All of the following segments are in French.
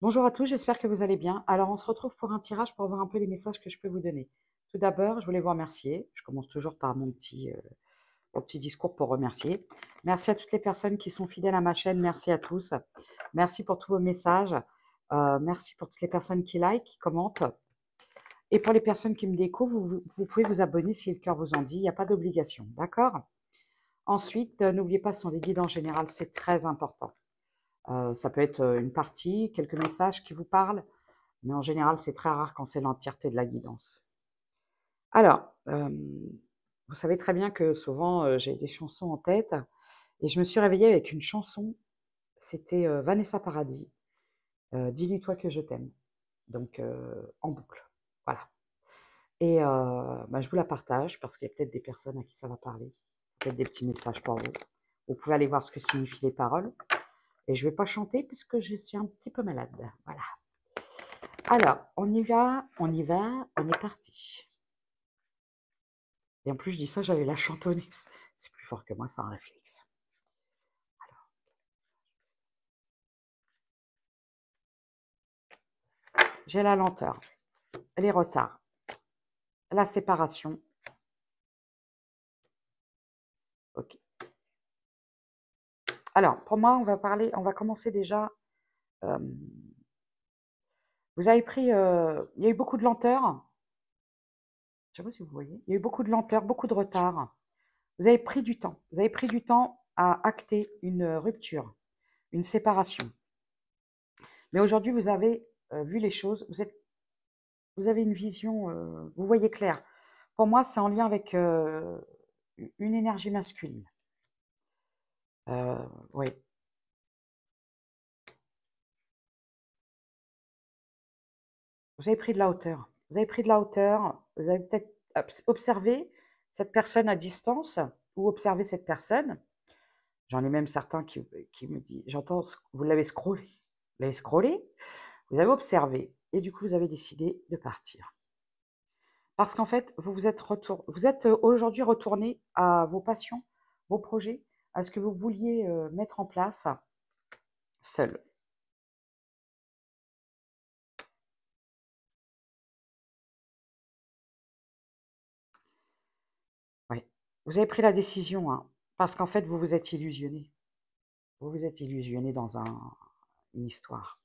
Bonjour à tous, j'espère que vous allez bien. Alors, on se retrouve pour un tirage pour voir un peu les messages que je peux vous donner. Tout d'abord, je voulais vous remercier. Je commence toujours par mon petit discours pour remercier. Merci à toutes les personnes qui sont fidèles à ma chaîne. Merci à tous. Merci pour tous vos messages. Merci pour toutes les personnes qui like, qui commentent. Et pour les personnes qui me découvrent, vous pouvez vous abonner si le cœur vous en dit. Il n'y a pas d'obligation. D'accord? Ensuite, n'oubliez pas, ce sont des guides en général. C'est très important. Ça peut être une partie, quelques messages qui vous parlent. Mais en général, c'est très rare quand c'est l'entièreté de la guidance. Alors, vous savez très bien que souvent, j'ai des chansons en tête et je me suis réveillée avec une chanson, c'était, Vanessa Paradis, «Dis-lui-toi que je t'aime», donc en boucle, voilà et je vous la partage parce qu'il y a peut-être des personnes à qui ça va parler, peut-être des petits messages pour vous. Vous pouvez aller voir ce que signifient les paroles et je vais pas chanter puisque je suis un petit peu malade, voilà. Alors, on y va, on y va, on est parti. Et en plus, je dis ça, j'allais la chantonner. C'est plus fort que moi, c'est un réflexe. J'ai la lenteur, les retards, la séparation. Ok. Alors, pour moi, on va commencer déjà. euh, vous avez pris, il y a eu beaucoup de lenteur. Je ne sais pas si vous voyez. Il y a eu beaucoup de lenteur, beaucoup de retard. Vous avez pris du temps. Vous avez pris du temps à acter une rupture, une séparation. Mais aujourd'hui, vous avez vu les choses. Vous avez une vision. Vous voyez clair. Pour moi, c'est en lien avec une énergie masculine. Oui. Vous avez pris de la hauteur. Vous avez pris de la hauteur. Vous avez peut-être observé cette personne à distance ou observé cette personne. J'en ai même certains qui me disent, j'entends, vous l'avez scrollé. Vous l'avez scrollé, vous avez observé et du coup, vous avez décidé de partir. Parce qu'en fait, vous êtes aujourd'hui retourné à vos passions, vos projets, à ce que vous vouliez mettre en place seul. Oui. Vous avez pris la décision, hein, parce qu'en fait, vous vous êtes illusionné. Vous vous êtes illusionné dans une histoire.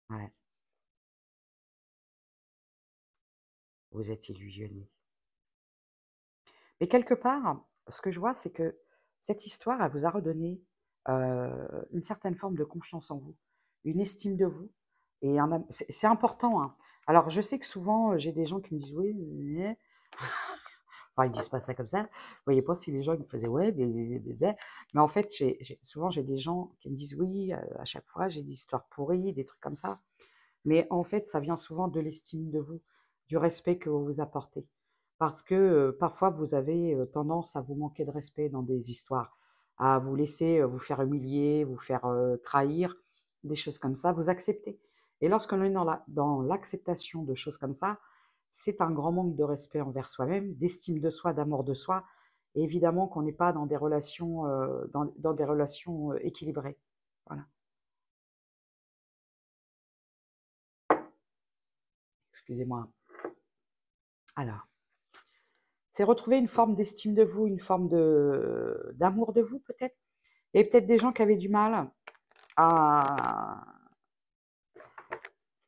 Ouais, vous êtes illusionné. Mais quelque part, ce que je vois, c'est que cette histoire, elle vous a redonné une certaine forme de confiance en vous, une estime de vous. Et c'est important, hein. Alors, je sais que souvent, j'ai des gens qui me disent oui, enfin, ils disent pas ça comme ça. Vous voyez pas si les gens ils me faisaient ouais, mais en fait, souvent j'ai des gens qui me disent oui, à chaque fois, j'ai des histoires pourries, des trucs comme ça. Mais en fait, ça vient souvent de l'estime de vous, du respect que vous vous apportez. Parce que parfois, vous avez tendance à vous manquer de respect dans des histoires, à vous laisser vous faire humilier, vous faire trahir, des choses comme ça, vous acceptez. Et lorsqu'on est dans l'acceptation de choses comme ça, c'est un grand manque de respect envers soi-même, d'estime de soi, d'amour de soi. Et évidemment qu'on n'est pas dans des relations, dans des relations équilibrées. Voilà. Excusez-moi. Alors. C'est retrouver une forme d'estime de vous, une forme d'amour de vous peut-être. Il y avait peut-être des gens qui avaient du mal à,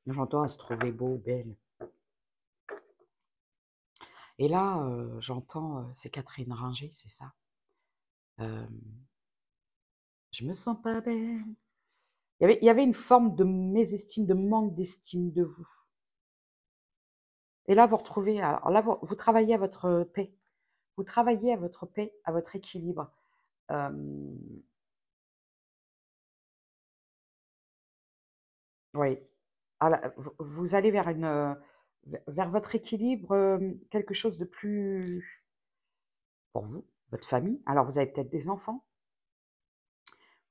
j'entends, à se trouver beau, belle. Et là, j'entends, c'est Catherine Ringer, c'est ça. Euh, je me sens pas belle. Il y avait une forme de mésestime, de manque d'estime de vous. Et là, vous retrouvez, alors là, vous travaillez à votre paix. Vous travaillez à votre paix, à votre équilibre. Euh, oui. Vous allez vers vers votre équilibre, quelque chose de plus pour vous, votre famille. Alors vous avez peut-être des enfants.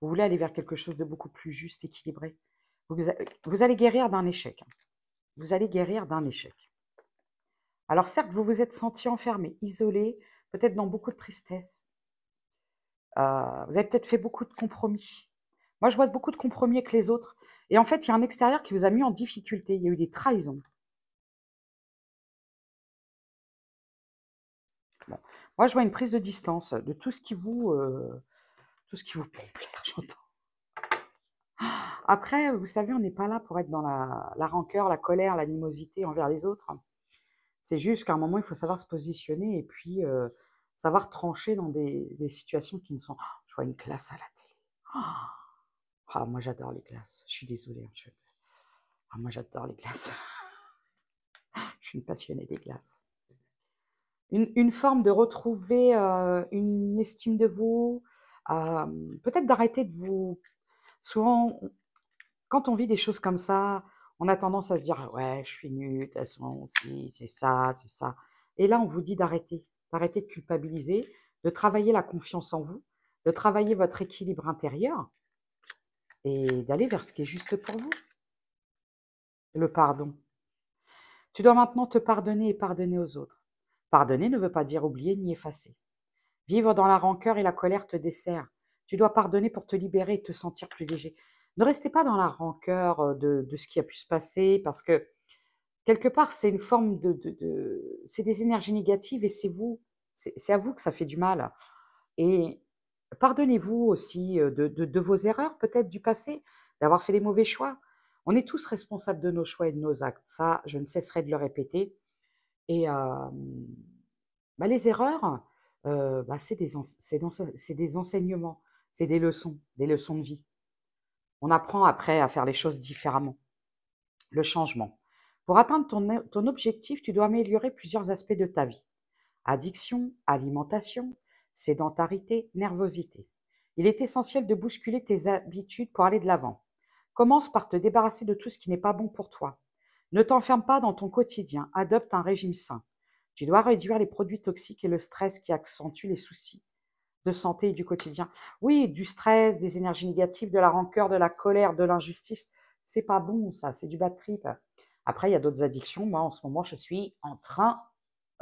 Vous voulez aller vers quelque chose de beaucoup plus juste, équilibré. Vous a vous allez guérir d'un échec, hein. Vous allez guérir d'un échec. Alors certes, vous vous êtes senti enfermé, isolé, peut-être dans beaucoup de tristesse. Vous avez peut-être fait beaucoup de compromis. Moi, je vois beaucoup de compromis avec les autres. Et en fait, il y a un extérieur qui vous a mis en difficulté. Il y a eu des trahisons. Bon. Moi, je vois une prise de distance de tout ce qui vous peut plaire, j'entends. Après, vous savez, on n'est pas là pour être dans la rancœur, la colère, l'animosité envers les autres. C'est juste qu'à un moment, il faut savoir se positionner et puis savoir trancher dans des situations qui ne sont. Ah, je vois une glace à la télé. Ah, moi, j'adore les glaces. Je suis désolée, hein, ah, moi, j'adore les glaces. Je suis une passionnée des glaces. Une forme de retrouver une estime de vous, peut-être d'arrêter de vous. Souvent, quand on vit des choses comme ça, on a tendance à se dire: «Ah ouais, je suis nulle, de toute façon, si, c'est ça, c'est ça». Et là, on vous dit d'arrêter de culpabiliser, de travailler la confiance en vous, de travailler votre équilibre intérieur et d'aller vers ce qui est juste pour vous. Le pardon. Tu dois maintenant te pardonner et pardonner aux autres. Pardonner ne veut pas dire oublier ni effacer. Vivre dans la rancœur et la colère te dessert. Tu dois pardonner pour te libérer et te sentir plus léger. Ne restez pas dans la rancœur de ce qui a pu se passer parce que quelque part, c'est une forme c'est des énergies négatives et c'est vous, c'est à vous que ça fait du mal. Et pardonnez-vous aussi de vos erreurs, peut-être du passé, d'avoir fait les mauvais choix. On est tous responsables de nos choix et de nos actes. Ça, je ne cesserai de le répéter. Et bah, les erreurs, bah, c'est des enseignements, c'est des leçons de vie. On apprend après à faire les choses différemment. Le changement. Pour atteindre ton objectif, tu dois améliorer plusieurs aspects de ta vie. Addiction, alimentation, sédentarité, nervosité. Il est essentiel de bousculer tes habitudes pour aller de l'avant. Commence par te débarrasser de tout ce qui n'est pas bon pour toi. Ne t'enferme pas dans ton quotidien, adopte un régime sain. Tu dois réduire les produits toxiques et le stress qui accentuent les soucis de santé et du quotidien. Oui, du stress, des énergies négatives, de la rancœur, de la colère, de l'injustice, c'est pas bon ça, c'est du bad trip. Après, il y a d'autres addictions. Moi, en ce moment, je suis en train,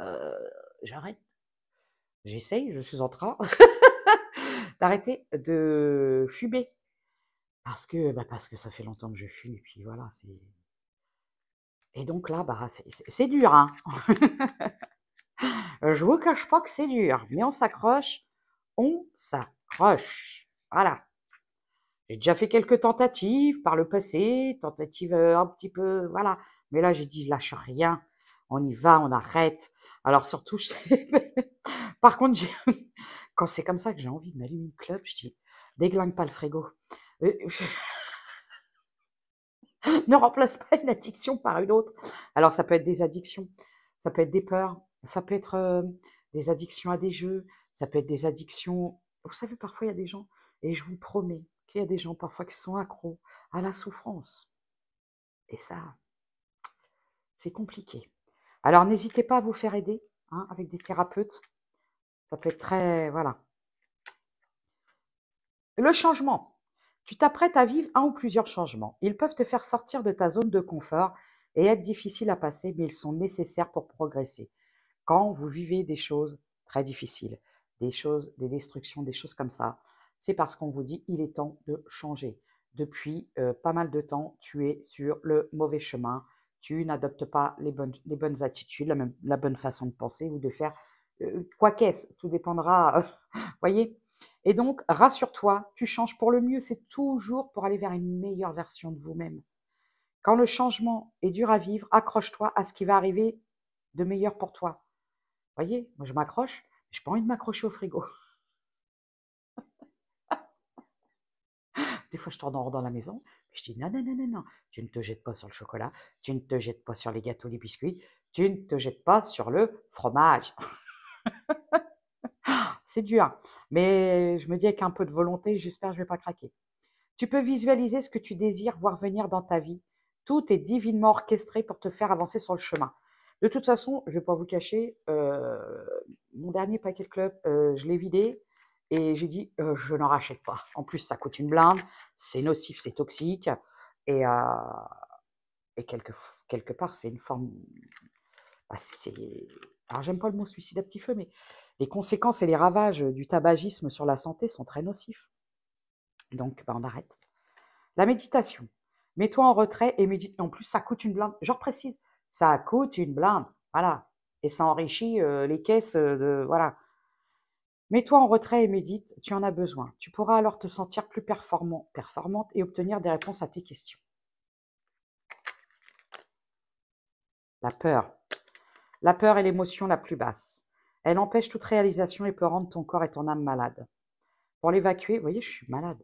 euh, j'arrête, j'essaye, je suis en train d'arrêter de fumer parce que ça fait longtemps que je fume et puis voilà, c'est. Et donc là, bah, c'est dur, hein. Je vous cache pas que c'est dur, mais on s'accroche, on s'accroche. Voilà. J'ai déjà fait quelques tentatives par le passé, tentatives un petit peu, voilà. Mais là, j'ai dit, lâche rien, on y va, on arrête. Alors surtout, par contre, quand c'est comme ça que j'ai envie de m'allumer une clope, je dis, déglingue pas le frigo. Euh, Ne remplace pas une addiction par une autre. Alors, ça peut être des addictions, ça peut être des peurs, ça peut être des addictions à des jeux, ça peut être des addictions. Vous savez, parfois, il y a des gens, et je vous promets qu'il y a des gens parfois qui sont accros à la souffrance. Et ça, c'est compliqué. Alors, n'hésitez pas à vous faire aider hein, avec des thérapeutes. Ça peut être très. Voilà. Le changement. Tu t'apprêtes à vivre un ou plusieurs changements. Ils peuvent te faire sortir de ta zone de confort et être difficiles à passer, mais ils sont nécessaires pour progresser. Quand vous vivez des choses très difficiles, des choses, des destructions, des choses comme ça, c'est parce qu'on vous dit il est temps de changer. Depuis pas mal de temps, tu es sur le mauvais chemin. Tu n'adoptes pas les bonnes attitudes, la bonne façon de penser ou de faire. Quoi qu'est-ce, tout dépendra. Voyez. Et donc, rassure-toi, tu changes pour le mieux. C'est toujours pour aller vers une meilleure version de vous-même. Quand le changement est dur à vivre, accroche-toi à ce qui va arriver de meilleur pour toi. Voyez, moi je m'accroche, j'ai pas envie de m'accrocher au frigo. Des fois, je tourne en rond dans la maison, puis je dis non, non, non, non, non, tu ne te jettes pas sur le chocolat, tu ne te jettes pas sur les gâteaux, les biscuits, tu ne te jettes pas sur le fromage. C'est dur, mais je me dis avec un peu de volonté, j'espère que je vais pas craquer. Tu peux visualiser ce que tu désires voir venir dans ta vie. Tout est divinement orchestré pour te faire avancer sur le chemin. De toute façon, je ne vais pas vous cacher, mon dernier paquet de clubs, je l'ai vidé et j'ai dit je n'en rachète pas. En plus, ça coûte une blinde, c'est nocif, c'est toxique et, quelque part, c'est une forme. Bah, alors, j'aime pas le mot suicide à petit feu, mais les conséquences et les ravages du tabagisme sur la santé sont très nocifs. Donc, bah, on arrête. La méditation. Mets-toi en retrait et médite. En plus, ça coûte une blinde. Je précise, ça coûte une blinde. Voilà. Et ça enrichit les caisses de... Voilà. Mets-toi en retrait et médite, tu en as besoin. Tu pourras alors te sentir plus performante et obtenir des réponses à tes questions. La peur. La peur est l'émotion la plus basse. Elle empêche toute réalisation et peut rendre ton corps et ton âme malades. Pour l'évacuer, vous voyez, je suis malade.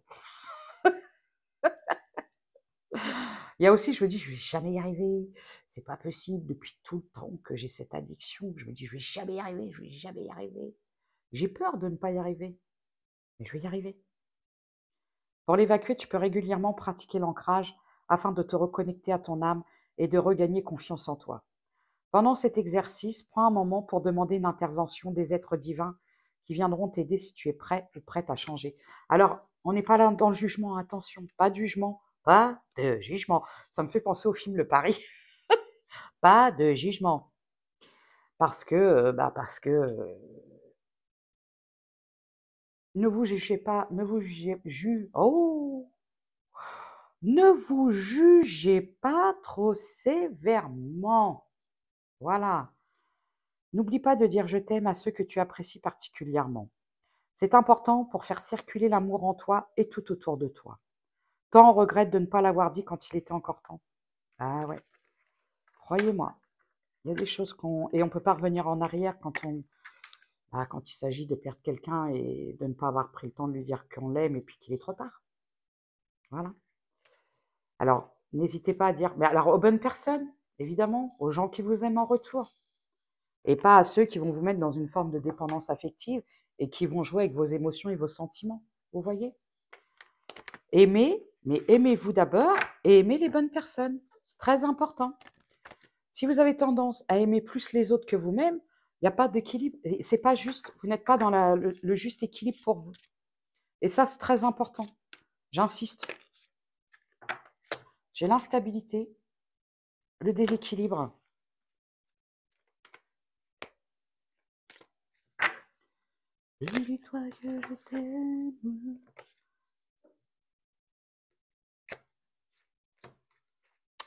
Il y a aussi, je me dis, je vais jamais y arriver. C'est pas possible depuis tout le temps que j'ai cette addiction. Je me dis, je vais jamais y arriver, je vais jamais y arriver. J'ai peur de ne pas y arriver, mais je vais y arriver. Pour l'évacuer, tu peux régulièrement pratiquer l'ancrage afin de te reconnecter à ton âme et de regagner confiance en toi. Pendant cet exercice, prends un moment pour demander une intervention des êtres divins qui viendront t'aider si tu es prêt ou prête à changer. Alors, on n'est pas là dans le jugement, attention, pas de jugement, pas de jugement. Ça me fait penser au film Le Pari, pas de jugement. Parce que ne vous jugez pas, ne vous ne vous jugez pas trop sévèrement. Voilà. N'oublie pas de dire je t'aime à ceux que tu apprécies particulièrement. C'est important pour faire circuler l'amour en toi et tout autour de toi. Tant on regrette de ne pas l'avoir dit quand il était encore temps. Ah ouais, croyez-moi, il y a des choses qu'on... Et on ne peut pas revenir en arrière quand il s'agit de perdre quelqu'un et de ne pas avoir pris le temps de lui dire qu'on l'aime et puis qu'il est trop tard. Voilà. Alors, n'hésitez pas à dire... Mais alors, aux bonnes personnes, évidemment, aux gens qui vous aiment en retour. Et pas à ceux qui vont vous mettre dans une forme de dépendance affective et qui vont jouer avec vos émotions et vos sentiments. Vous voyez? Aimez, mais aimez-vous d'abord et aimez les bonnes personnes. C'est très important. Si vous avez tendance à aimer plus les autres que vous-même, il n'y a pas d'équilibre. C'est pas juste. Vous n'êtes pas dans le juste équilibre pour vous. Et ça, c'est très important. J'insiste. J'ai l'instabilité, le déséquilibre. Dis-toi que je t'aime.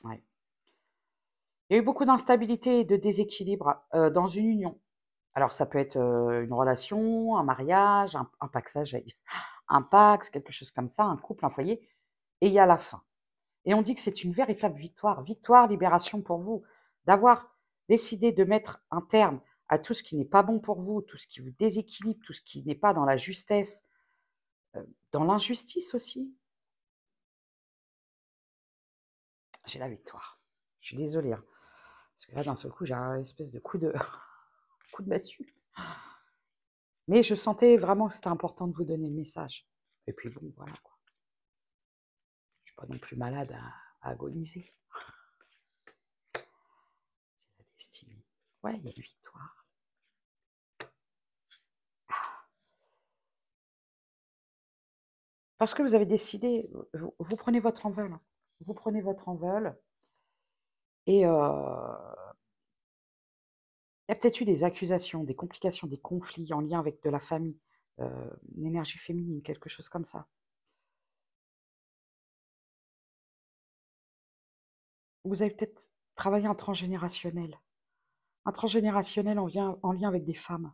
Ouais. Il y a eu beaucoup d'instabilité et de déséquilibre dans une union. Alors, ça peut être une relation, un mariage, un paxage, j'allais dire, un pax, quelque chose comme ça, un couple, un foyer. Et il y a la fin. Et on dit que c'est une véritable victoire. Victoire, libération pour vous. D'avoir décidé de mettre un terme à tout ce qui n'est pas bon pour vous, tout ce qui vous déséquilibre, tout ce qui n'est pas dans la justesse, dans l'injustice aussi. J'ai la victoire. Je suis désolée. Hein. Parce que là, d'un seul coup, j'ai un espèce de coup de, coup de massue. Mais je sentais vraiment que c'était important de vous donner le message. Et puis bon, voilà quoi. Je suis pas non plus malade à agoniser. J'ai la destinée. Ouais, il y a une victoire. Parce que vous avez décidé, vous prenez votre envol. Hein. Vous prenez votre envol. Et il y a peut-être eu des accusations, des complications, des conflits en lien avec de la famille, une énergie féminine, quelque chose comme ça. Vous avez peut-être travaillé un transgénérationnel. Un transgénérationnel en lien avec des femmes.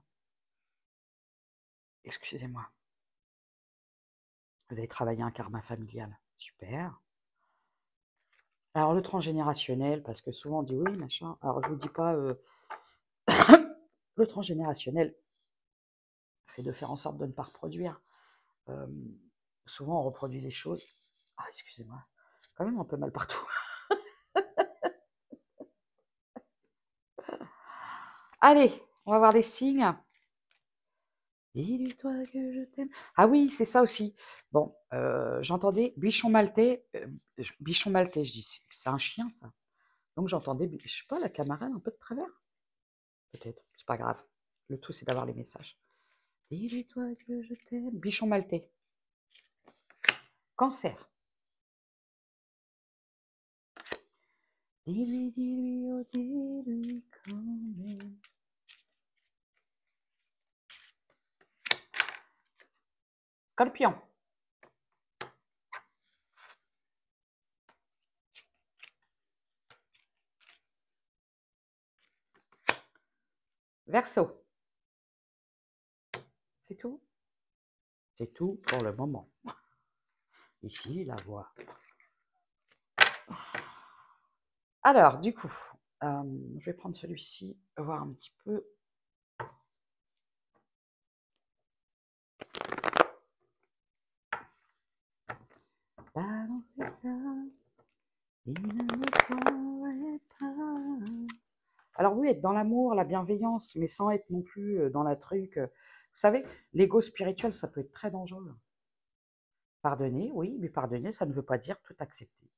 Excusez-moi. Vous avez travaillé un karma familial. Super. Alors le transgénérationnel, parce que souvent on dit oui, machin. Alors je ne vous dis pas, le transgénérationnel, c'est de faire en sorte de ne pas reproduire. Euh, souvent on reproduit les choses. Ah, excusez-moi. Quand même un peu mal partout. Allez, on va voir les signes. Dis-toi que je t'aime. Ah oui, c'est ça aussi. Bon, j'entendais bichon maltais, je dis, c'est un chien ça. Donc j'entendais, je sais pas, la camarade un peu de travers. Peut-être, c'est pas grave. Le tout, c'est d'avoir les messages. Dis-toi que je t'aime. Bichon maltais. Cancer. Dis-lui, oh dis-lui quand même. Scorpion. Verseau, c'est tout? C'est tout pour le moment. Ici, la voix. Alors, du coup, je vais prendre celui-ci, voir un petit peu. Balancer ça, il ne me faudrait pas. Alors oui, être dans l'amour, la bienveillance, mais sans être non plus dans la truc. Vous savez, l'ego spirituel, ça peut être très dangereux. Pardonner, oui, mais pardonner, ça ne veut pas dire tout accepter.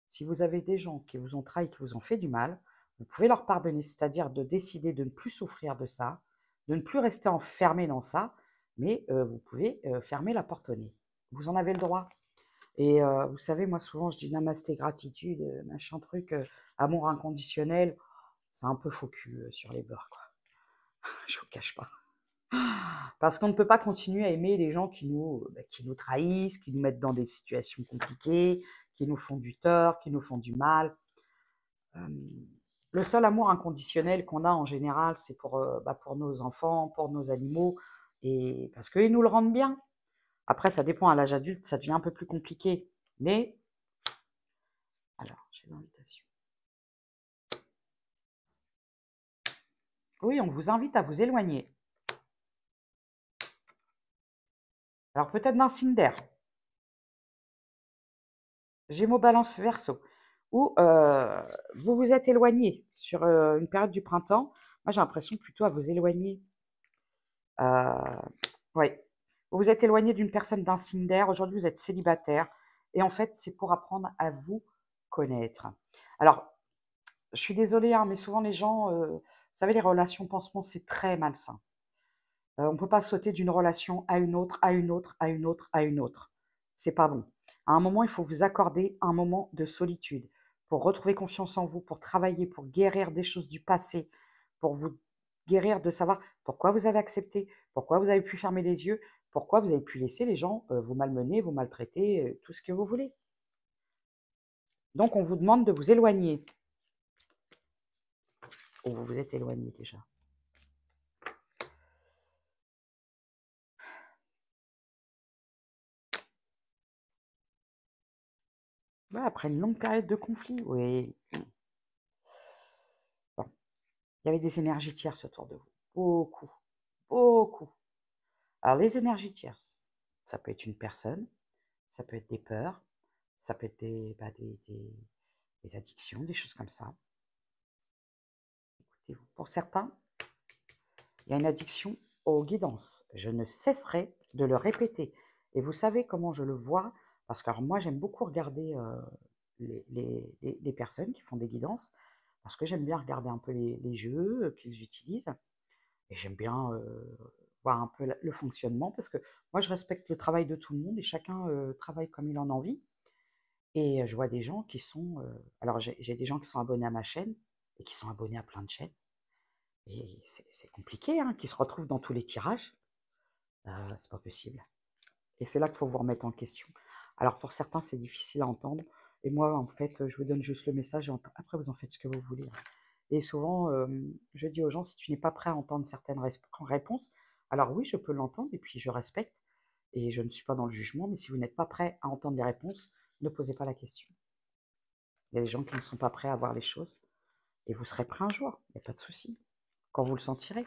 Si vous avez des gens qui vous ont trahi, qui vous ont fait du mal, vous pouvez leur pardonner, c'est-à-dire de décider de ne plus souffrir de ça, de ne plus rester enfermé dans ça, mais vous pouvez fermer la porte au nez. Vous en avez le droit. Et vous savez, moi souvent je dis namasté gratitude, machin truc, amour inconditionnel, c'est un peu faux cul sur les bords, quoi. Je vous cache pas. Parce qu'on ne peut pas continuer à aimer des gens qui nous trahissent, qui nous mettent dans des situations compliquées, qui nous font du tort, qui nous font du mal. Le seul amour inconditionnel qu'on a en général, c'est pour nos enfants, pour nos animaux, et parce qu'ils nous le rendent bien. Après, ça dépend, à l'âge adulte, ça devient un peu plus compliqué. Mais, alors, j'ai l'invitation. Oui, on vous invite à vous éloigner. Alors, peut-être d'un signe d'air. Gémeaux, Balance, Verseau. Ou vous vous êtes éloigné sur une période du printemps. Moi, j'ai l'impression plutôt à vous éloigner. Oui. Vous vous êtes éloigné d'une personne d'un signe d'air. Aujourd'hui, vous êtes célibataire. Et en fait, c'est pour apprendre à vous connaître. Alors, je suis désolée, hein, mais souvent les gens, vous savez, les relations pansement, c'est très malsain. On ne peut pas sauter d'une relation à une autre, à une autre, à une autre, à une autre. C'est pas bon. À un moment, il faut vous accorder un moment de solitude pour retrouver confiance en vous, pour travailler, pour guérir des choses du passé, pour vous guérir de savoir pourquoi vous avez accepté, pourquoi vous avez pu fermer les yeux, pourquoi vous avez pu laisser les gens vous malmener, vous maltraiter, tout ce que vous voulez. Donc, on vous demande de vous éloigner. Ou vous vous êtes éloigné déjà. Ouais, après une longue période de conflit, oui. Bon. Il y avait des énergies tierces autour de vous. Beaucoup, beaucoup. Alors, les énergies tierces, ça peut être une personne, ça peut être des peurs, ça peut être des addictions, des choses comme ça. Écoutez-vous. Pour certains, il y a une addiction aux guidances. Je ne cesserai de le répéter. Et vous savez comment je le vois? Parce que alors, moi, j'aime beaucoup regarder les personnes qui font des guidances, parce que j'aime bien regarder un peu les jeux qu'ils utilisent. Et j'aime bien voir un peu le fonctionnement, parce que moi, je respecte le travail de tout le monde et chacun travaille comme il en a envie. Et je vois des gens qui sont... alors, j'ai des gens qui sont abonnés à ma chaîne et qui sont abonnés à plein de chaînes. Et c'est compliqué, hein, qui se retrouvent dans tous les tirages. C'est pas possible. Et c'est là qu'il faut vous remettre en question. Alors, pour certains, c'est difficile à entendre. Et moi, en fait, je vous donne juste le message et après, vous en faites ce que vous voulez. Et souvent, je dis aux gens, si tu n'es pas prêt à entendre certaines réponses, alors oui, je peux l'entendre et puis je respecte. Et je ne suis pas dans le jugement, mais si vous n'êtes pas prêt à entendre les réponses, ne posez pas la question. Il y a des gens qui ne sont pas prêts à voir les choses. Et vous serez prêt un jour, il n'y a pas de souci. Quand vous le sentirez.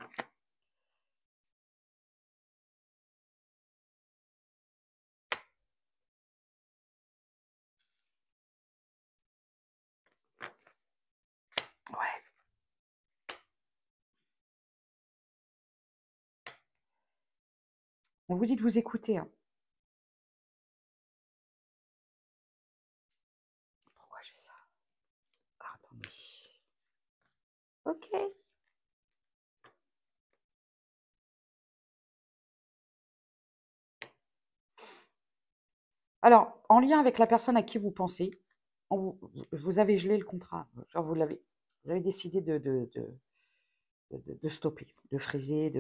Ouais. On vous dit de vous écouter. Hein. Pourquoi j'ai ça? Ah, attendez. Ok. Alors, en lien avec la personne à qui vous pensez, vous avez gelé le contrat. Genre, vous avez décidé de stopper, de friser,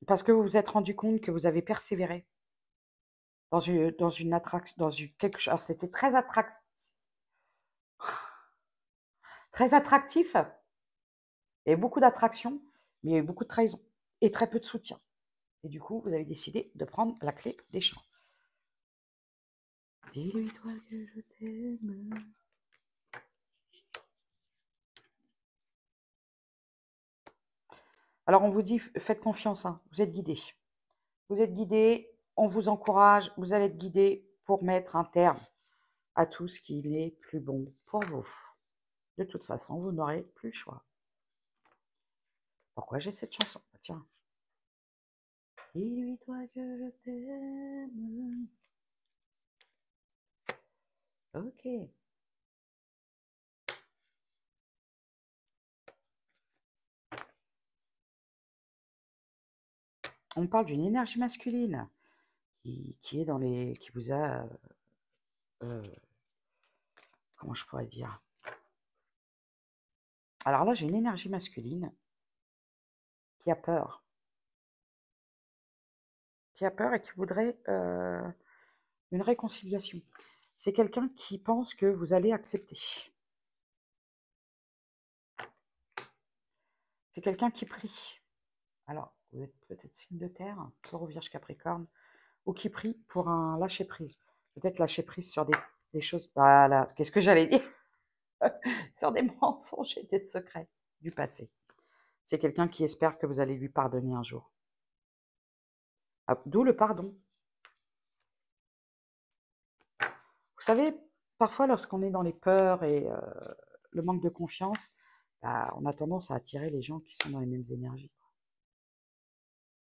parce que vous vous êtes rendu compte que vous avez persévéré dans une attraction, quelque chose. Alors, c'était très attractif. Il y a eu beaucoup d'attraction, mais il y a eu beaucoup de trahison et très peu de soutien. Et du coup, vous avez décidé de prendre la clé des champs. Dis-lui toi que je t'aime. Alors on vous dit, faites confiance, hein, vous êtes guidés. Vous êtes guidés, on vous encourage, vous allez être guidés pour mettre un terme à tout ce qui n'est plus bon pour vous. De toute façon, vous n'aurez plus le choix. Pourquoi j'ai cette chanson? Tiens. Dis-lui toi que je t'aime. Ok. On parle d'une énergie masculine qui est dans les, qui vous a, comment je pourrais dire? Alors là, j'ai une énergie masculine qui a peur et qui voudrait une réconciliation. C'est quelqu'un qui pense que vous allez accepter. C'est quelqu'un qui prie. Alors, vous êtes peut-être signe de terre, Taureau, Vierge, Capricorne, ou qui prie pour un lâcher-prise. Peut-être lâcher-prise sur des choses, voilà, qu'est-ce que j'allais dire? Sur des mensonges et des secrets du passé. C'est quelqu'un qui espère que vous allez lui pardonner un jour. Ah, d'où le pardon. Vous savez, parfois lorsqu'on est dans les peurs et le manque de confiance, bah, on a tendance à attirer les gens qui sont dans les mêmes énergies.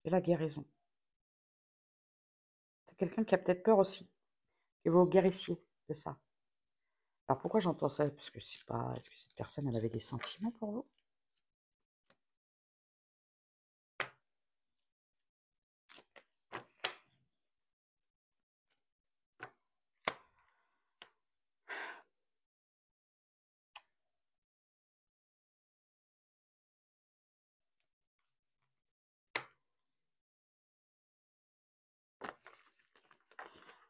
Et la guérison. C'est quelqu'un qui a peut-être peur aussi. Et vous guérissiez de ça. Alors pourquoi j'entends ça? Parce que c'est pas. Est-ce que cette personne elle avait des sentiments pour vous?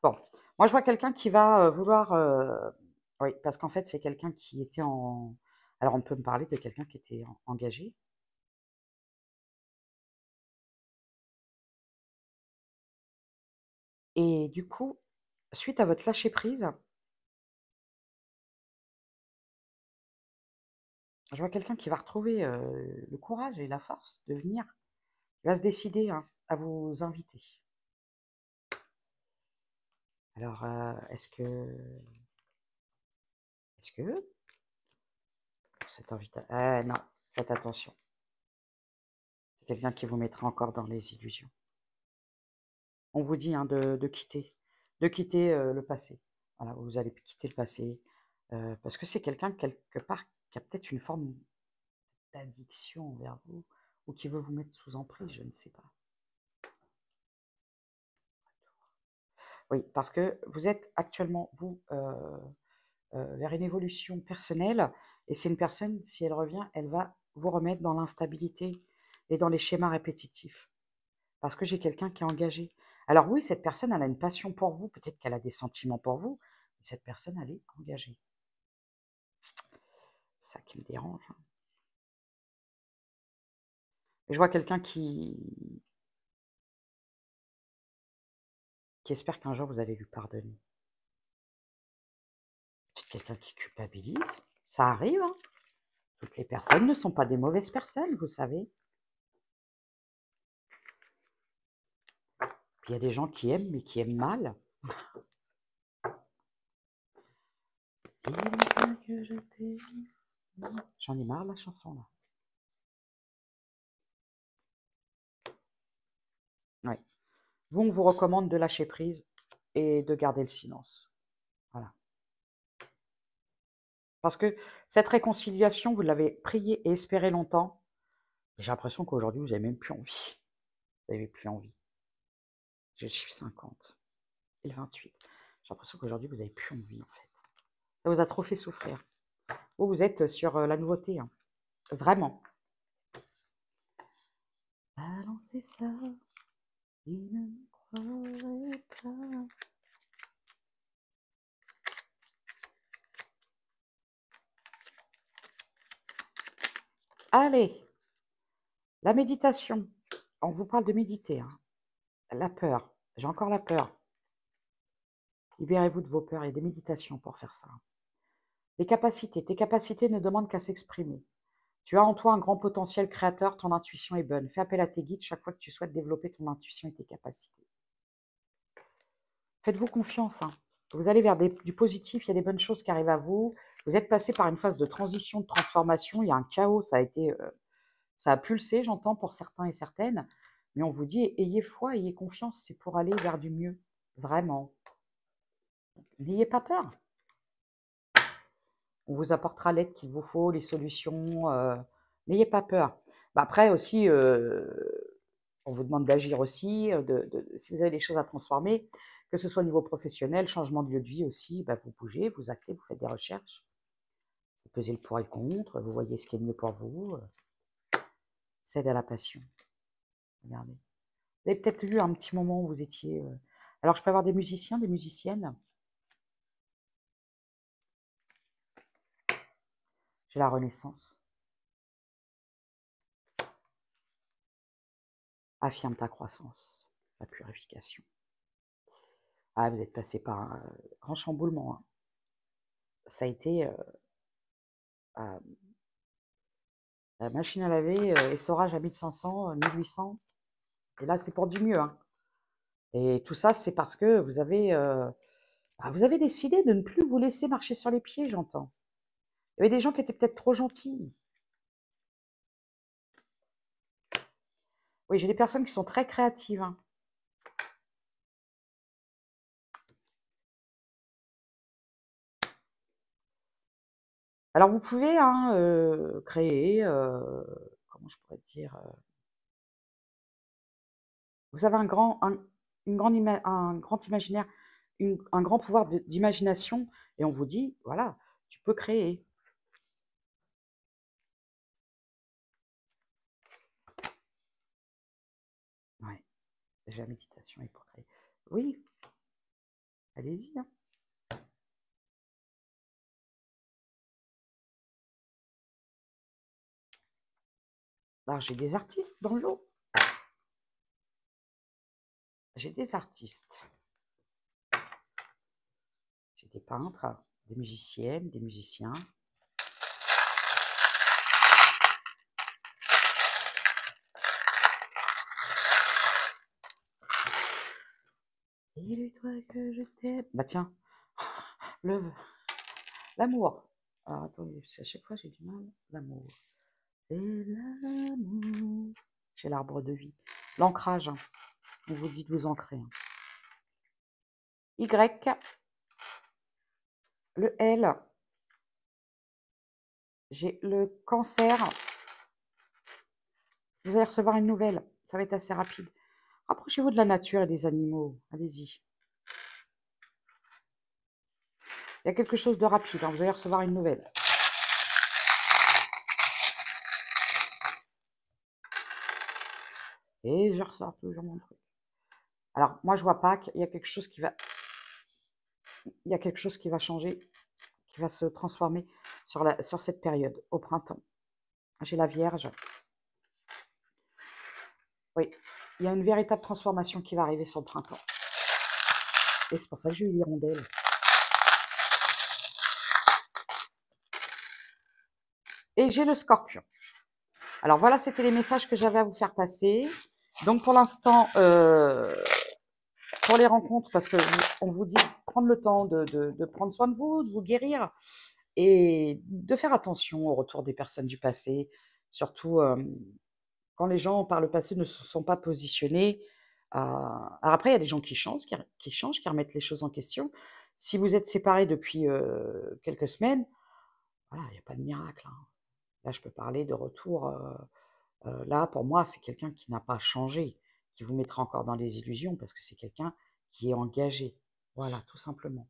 Bon, moi je vois quelqu'un qui va vouloir. Oui, parce qu'en fait c'est quelqu'un qui était en. Alors on peut me parler de quelqu'un qui était engagé. Et du coup, suite à votre lâcher prise, je vois quelqu'un qui va retrouver le courage et la force de venir. Il va se décider hein, à vous inviter. Alors, est-ce que cette invitation... non, faites attention. C'est quelqu'un qui vous mettra encore dans les illusions. On vous dit hein, de quitter le passé. Voilà, vous allez quitter le passé. Parce que c'est quelqu'un, quelque part, qui a peut-être une forme d'addiction envers vous, ou qui veut vous mettre sous emprise, je ne sais pas. Oui, parce que vous êtes actuellement, vous, vers une évolution personnelle, et c'est une personne, si elle revient, elle va vous remettre dans l'instabilité et dans les schémas répétitifs. Parce que j'ai quelqu'un qui est engagé. Alors oui, cette personne, elle a une passion pour vous, peut-être qu'elle a des sentiments pour vous, mais cette personne, elle est engagée. C'est ça qui me dérange. Hein. Et je vois quelqu'un qui espère qu'un jour vous allez lui pardonner. C'est quelqu'un qui culpabilise. Ça arrive. Hein. Toutes les personnes ne sont pas des mauvaises personnes, vous savez. Puis il y a des gens qui aiment, mais qui aiment mal. Dis-moi que je t'aime. J'en ai marre de la chanson là. Ouais. Vous, on vous recommande de lâcher prise et de garder le silence. Voilà. Parce que cette réconciliation, vous l'avez priée et espérée longtemps. Et j'ai l'impression qu'aujourd'hui, vous n'avez même plus envie. Vous n'avez plus envie. J'ai le chiffre 50 et le 28. J'ai l'impression qu'aujourd'hui, vous n'avez plus envie, en fait. Ça vous a trop fait souffrir. Vous êtes sur la nouveauté. Hein. Vraiment. Balancez ça, il ne me croirait pas. Allez, la méditation. On vous parle de méditer, hein. La peur. J'ai encore la peur. Libérez-vous de vos peurs. Il y a des méditations pour faire ça. Les capacités. Tes capacités ne demandent qu'à s'exprimer. Tu as en toi un grand potentiel créateur, ton intuition est bonne. Fais appel à tes guides chaque fois que tu souhaites développer ton intuition et tes capacités. Faites-vous confiance, hein. Vous allez vers du positif, il y a des bonnes choses qui arrivent à vous. Vous êtes passé par une phase de transition, de transformation. Il y a un chaos, ça a pulsé, j'entends, pour certains et certaines. Mais on vous dit, ayez foi, ayez confiance, c'est pour aller vers du mieux. Vraiment. N'ayez pas peur. On vous apportera l'aide qu'il vous faut, les solutions. N'ayez pas peur. Bah, après aussi, on vous demande d'agir aussi, si vous avez des choses à transformer, que ce soit au niveau professionnel, changement de lieu de vie aussi, bah, vous bougez, vous actez, vous faites des recherches, vous pesez le pour et le contre, vous voyez ce qui est le mieux pour vous. C'est à la passion. Regardez. Vous avez peut-être eu un petit moment où vous étiez... Alors, je peux avoir des musiciens, des musiciennes. J'ai la renaissance. Affirme ta croissance, la purification. Ah, vous êtes passé par un grand chamboulement, hein. Ça a été la machine à laver, essorage à 1500, 1800. Et là, c'est pour du mieux, hein. Et tout ça, c'est parce que vous avez décidé de ne plus vous laisser marcher sur les pieds, j'entends. Il y avait des gens qui étaient peut-être trop gentils. Oui, j'ai des personnes qui sont très créatives, hein. Alors, vous pouvez, hein, créer, comment je pourrais dire, vous avez un grand imaginaire, un grand pouvoir d'imagination, et on vous dit, voilà, tu peux créer. Ouais, déjà la méditation est pour créer. Oui, allez-y, hein. Alors, j'ai des artistes dans le lot. J'ai des artistes. J'ai des peintres, des musiciennes, des musiciens. Dis-toi que je t'aime. Bah tiens, l'amour. Alors attendez, parce qu'à chaque fois j'ai du mal. L'amour. C'est l'amour. J'ai l'arbre de vie. L'ancrage, hein. On vous dit de vous ancrer, hein. Y, le L. J'ai le cancer. Vous allez recevoir une nouvelle. Ça va être assez rapide. Rapprochez-vous de la nature et des animaux. Allez-y. Il y a quelque chose de rapide, hein. Vous allez recevoir une nouvelle. Et je ressors toujours mon truc. Alors, moi, je vois pas qu'il y a quelque chose qui va... Il y a quelque chose qui va changer, qui va se transformer sur cette période, au printemps. J'ai la Vierge. Oui, il y a une véritable transformation qui va arriver sur le printemps. Et c'est pour ça que j'ai eu l'hirondelle. Et j'ai le Scorpion. Alors voilà, c'était les messages que j'avais à vous faire passer. Donc pour l'instant, pour les rencontres, parce que on vous dit de prendre le temps de prendre soin de vous guérir et de faire attention au retour des personnes du passé, surtout quand les gens par le passé ne se sont pas positionnés. Alors après, il y a des gens qui remettent les choses en question. Si vous êtes séparés depuis quelques semaines, voilà, il n'y a pas de miracle, hein. Là, je peux parler de retour. Là, pour moi, c'est quelqu'un qui n'a pas changé, qui vous mettra encore dans les illusions parce que c'est quelqu'un qui est engagé. Voilà, tout simplement.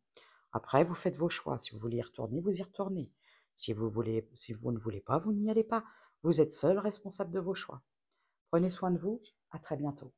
Après, vous faites vos choix. Si vous voulez y retourner, vous y retournez. Si vous ne voulez pas, vous n'y allez pas. Vous êtes seul responsable de vos choix. Prenez soin de vous. À très bientôt.